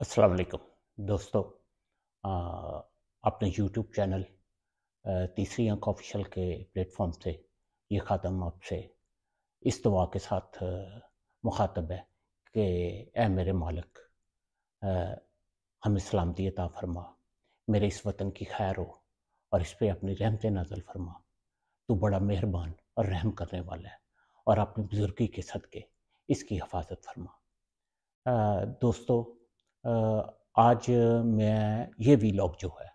अस्सलाम वालेकुम दोस्तों। आ, अपने यूट्यूब चैनल तीसरी आंख ऑफिशियल के प्लेटफॉर्म से ये ख़ातम आपसे इस दुआ के साथ मुखातब है कि ए मेरे मालिक, आ, हमें सलामती अता फरमा, मेरे इस वतन की खैर हो और इस पे अपनी रहमत नाज़िल फरमा। तू बड़ा मेहरबान और रहम करने वाला है और अपनी बुजुर्गी के सदक़े इसकी हिफाजत फरमा। दोस्तों, आज मैं ये वीलॉग जो है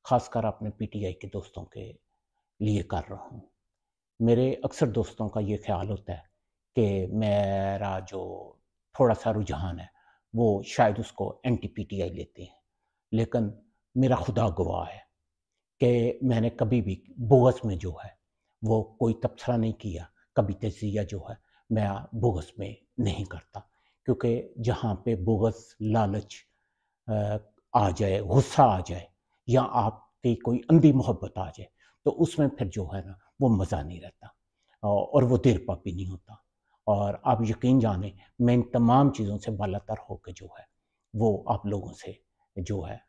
ख़ासकर अपने पीटीआई के दोस्तों के लिए कर रहा हूँ। मेरे अक्सर दोस्तों का ये ख़्याल होता है कि मेरा जो थोड़ा-सा रुझान है वो शायद उसको एंटी पीटीआई लेते हैं। लेकिन मेरा खुदा गवाह है कि मैंने कभी भी बोगस में जो है वो कोई तबसरा नहीं किया, कभी तज़िया जो है मैं बोगस में नहीं करता। क्योंकि जहाँ पे बोगस, लालच आ जाए, गुस्सा आ जाए या आपकी कोई अंधी मोहब्बत आ जाए, तो उसमें फिर जो है ना वो मज़ा नहीं रहता और वो देर पा भी नहीं होता। और आप यकीन जानें, मैं इन तमाम चीज़ों से बालातर होके जो है वो आप लोगों से जो है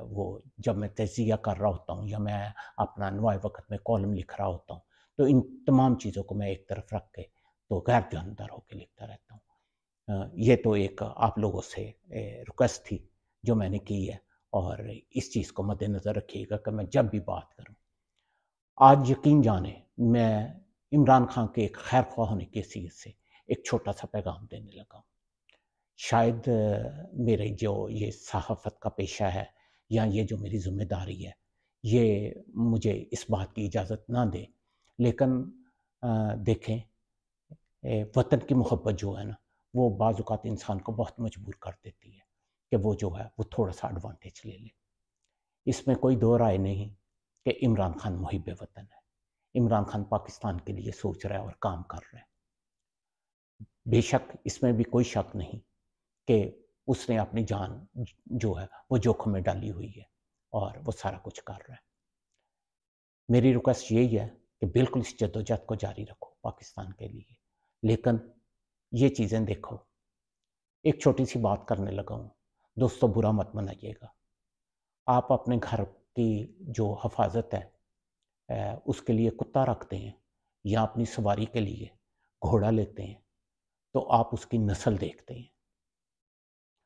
वो जब मैं तज़िया कर रहा होता हूँ या मैं अपना अनवाए वक़्त में कॉलम लिख रहा होता हूँ, तो इन तमाम चीज़ों को मैं एक तरफ रख के तो गैर जानदार होके लिखता रहता हूँ। ये तो एक आप लोगों से रिक्वेस्ट थी जो मैंने की है और इस चीज़ को मद्देनज़र रखिएगा कि मैं जब भी बात करूँ, आज यकीन जाने मैं इमरान खान के एक खैर ख्वाह होने की हैसियत से एक छोटा-सा पैगाम देने लगा हूँ। शायद मेरे जो ये सहाफ़त का पेशा है या ये जो मेरी ज़िम्मेदारी है, ये मुझे इस बात की इजाज़त ना दे, लेकिन देखें, वतन की मोहब्बत जो है ना, वो बाज़ औक़ात इंसान को बहुत मजबूर कर देती है कि वो जो है वो थोड़ा-सा एडवांटेज ले ले। इसमें कोई दो राय नहीं कि इमरान खान मुहिब वतन है। इमरान खान पाकिस्तान के लिए सोच रहा है और काम कर रहा है। बेशक इसमें भी कोई शक नहीं कि उसने अपनी जान जो है वो जोखिम में डाली हुई है और वो सारा कुछ कर रहा है। मेरी रिक्वेस्ट यही है कि बिल्कुल इस जद्दोजहद को जारी रखो पाकिस्तान के लिए। लेकिन ये चीज़ें देखो, एक छोटी-सी बात करने लगा हूँ, दोस्तों बुरा मत मनाइएगा। आप अपने घर की जो हिफाज़त है उसके लिए कुत्ता रखते हैं या अपनी सवारी के लिए घोड़ा लेते हैं, तो आप उसकी नस्ल देखते हैं,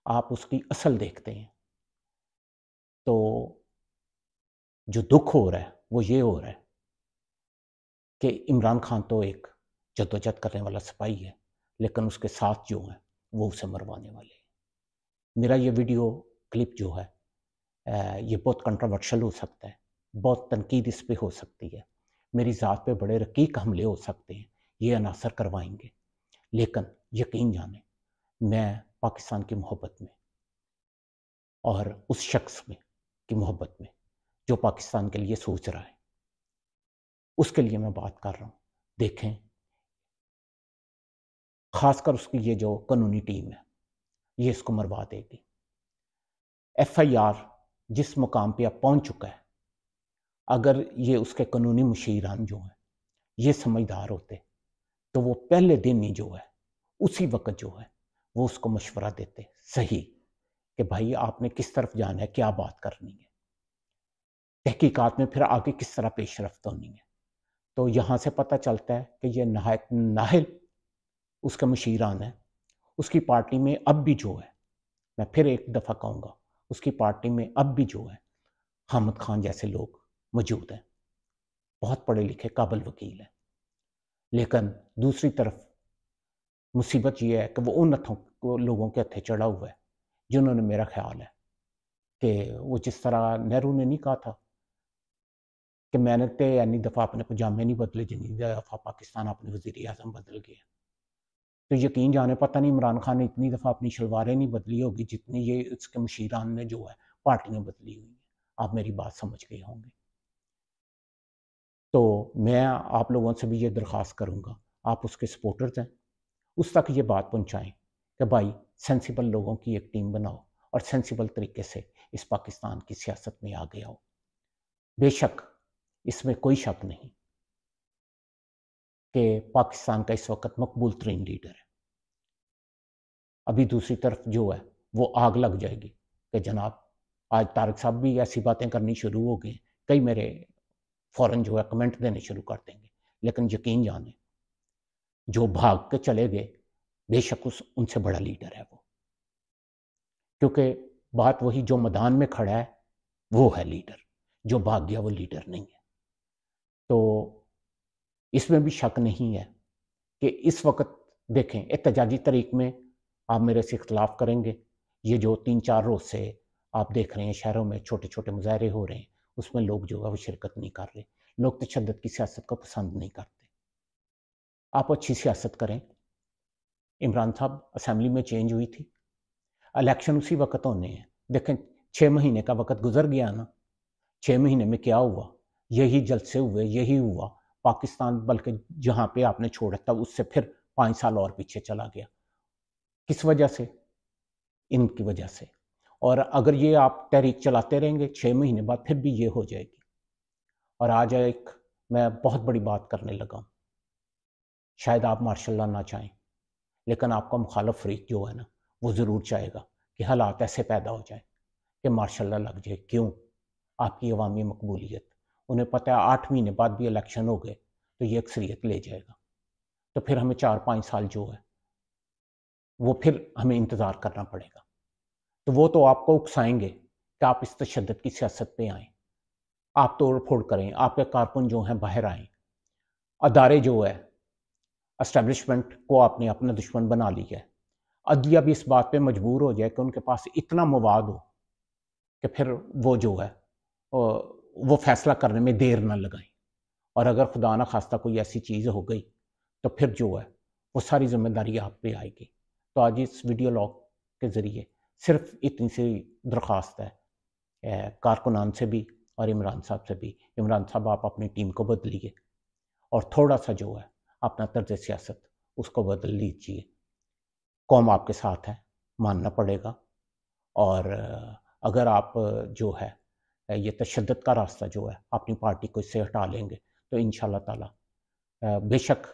आप उसकी असल देखते हैं। तो जो दुख हो रहा है वो ये हो रहा है कि इमरान खान तो एक जद्दोजहद करने वाला सिपाही है, लेकिन उसके साथ जो हैं वो उसे मरवाने वाले हैं। मेरा ये वीडियो क्लिप जो है ये बहुत कंट्रोवर्शियल हो सकता है, बहुत तनकीद इस पे हो सकती है, मेरी ज़ात पे बड़े रकीक हमले हो सकते हैं, ये अनासर करवाएंगे। लेकिन यकीन जाने, मैं पाकिस्तान की मोहब्बत में और उस शख्स में की मोहब्बत में जो पाकिस्तान के लिए सोच रहा है, उसके लिए मैं बात कर रहा हूँ। देखें, ख़ासकर उसकी ये जो कानूनी टीम है, ये इसको मरवा देगी। एफआईआर जिस मुकाम पे अब पहुँच चुका है, अगर ये उसके कानूनी मुशीरान जो हैं, ये समझदार होते, तो वो पहले दिन ही जो है, उसी वक़्त जो है, वो उसको मशवरा देते, सही, कि भाई आपने किस तरफ जाना है, क्या बात करनी है। तहकीकात में फिर आगे किस तरह पेशरफ्त होनी है। तो यहाँ से पता चलता है कि ये नहायत नाहिल उसका मशीरान है। उसकी पार्टी में अब भी जो है, मैं फिर एक दफ़ा कहूँगा, उसकी पार्टी में अब भी जो है, हामिद खान जैसे लोग मौजूद हैं। बहुत पढ़े लिखे काबिल वकील हैं। लेकिन दूसरी तरफ मुसीबत ये है कि वो उन हथों को लोगों के हत्थे चढ़ा हुआ है, जिन्होंने मेरा ख़्याल है कि वो जिस तरह नेहरू ने नहीं कहा था कि मैंने तो इन्नी दफ़ा अपने पजामे नहीं बदले जितनी दफ़ा पाकिस्तान अपने वज़ीर-ए-आज़म बदल गया। तो यकीन जाने पता नहीं इमरान खान ने इतनी दफ़ा अपनी शलवारें नहीं बदली होगी जितनी ये इसके मुशीरान ने जो है पार्टियाँ बदली हुई हैं। आप मेरी बात समझ गए होंगे। तो मैं आप लोगों से भी ये दरख्वास्त करूँगा, आप उसके सपोर्टर्स हैं, उस तक ये बात पहुँचाएँ कि भाई सेंसिबल लोगों की एक टीम बनाओ और सेंसिबल तरीके से इस पाकिस्तान की सियासत में आगे आओ। बेशक इसमें कोई शक नहीं कि पाकिस्तान का इस वक़्त मकबूल तरीन लीडर है। अभी दूसरी तरफ जो है वो आग लग जाएगी کہ جناب آج طارق صاحب بھی ایسی باتیں کرنی شروع ہو گئی، کئی میرے فوراً جو ہے کمنٹ دینے شروع کر دیں گے، لیکن یقین جانیں جو بھاگ کے چلے گئے بے شک ان سے بڑا لیڈر ہے وہ، کیونکہ بات وہی جو میدان میں کھڑا ہے وہ ہے لیڈر، جو بھاگ گیا وہ لیڈر نہیں ہے۔ تو اس میں بھی شک نہیں ہے کہ اس وقت دیکھیں احتجاجی طریق میں آپ میرے سے اختلاف کریں گے، یہ جو 3-4 روز سے آپ دیکھ رہے ہیں شہروں میں چھوٹے چھوٹے مظاہرے ہو رہے ہیں، اس میں لوگ جو ہے وہ شرکت نہیں کر رہے، لوگ تشدد کی سیاست کو پسند نہیں کرتے۔ آپ اچھی سیاست کریں۔ عمران صاحب اسمبلی میں چینج ہوئی تھی، الیکشن اسی وقت ہونے ہیں، دیکھیں 6 مہینے کا وقت گزر گیا نا، 6 مہینے میں کیا ہوا؟ یہی جلسے ہوئے، یہی ہوا، پاکستان بلکہ جہاں پہ آپ نے چھوڑا تھا اس سے پھر 5 سال اور پیچھے چلا گیا۔ کس وجہ سے؟ ان کی وجہ سے۔ اور اگر یہ آپ تحریک چلاتے رہیں گے 6 مہینے بعد پھر بھی یہ ہو جائے گی۔ اور آج ایک میں بہت بڑی بات کرنے لگا ہوں، شاید آپ ماشاء اللہ نہ چاہیں، لیکن آپ کا مخالف فریق جو ہے نا وہ ضرور چاہے گا کہ حالات ایسے پیدا ہو جائیں کہ ماشاء اللہ لگ جائے۔ کیوں؟ آپ کی عوامی مقبولیت، انہیں پتہ ہے 8 مہینے بعد بھی الیکشن ہو گئے تو یہ اکثریت لے جائے گا، تو پھر ہمیں 4-5 سال جو ہے وہ پھر ہمیں انتظار کرنا پڑے گا۔ تو وہ تو آپ کو اکسائیں گے کہ آپ اس تشدد کی سیاست پہ آئیں، آپ توڑ پھوڑ کریں، آپ کے کارکن جو ہیں باہر آئیں، ادارے جو ہے اسٹیبلشمنٹ کو آپ نے اپنا دشمن بنا لیا ہے، عدلیہ بھی اس بات پہ مجبور ہو جائے کہ ان کے پاس اتنا مواد ہو کہ پھر وہ جو ہے وہ فیصلہ کرنے میں دیر نہ لگائیں، اور اگر خدا نہ خواستہ کوئی ایسی چیز ہو گئی تو پھر جو ہے وہ ساری ذمہ داری آپ پہ آئے گی۔ تو آج اس ویڈیو لاگ کے ذریعے صرف اتنی سی درخواست ہے کارکنان سے بھی اور عمران صاحب سے بھی، عمران صاحب آپ اپنی ٹیم کو بدلیے اور تھوڑا سا جو ہے اپنا طرز سیاست اس کو بدل لیجیے، قوم آپ کے ساتھ ہے، ماننا پڑے گا۔ اور اگر آپ جو ہے یہ تشدد کا راستہ جو ہے اپنی پارٹی کو اس سے ہٹا لیں گے تو انشاءاللہ تعالی بے شک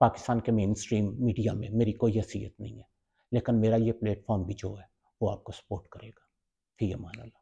پاکستان کے مین سٹریم میڈیا میں میری کوئی حیثیت نہیں ہے، لیکن میرا یہ پلیٹ فارم بھی جو ہے وہ آپ کو سپورٹ کرے گا۔ فی امان اللہ۔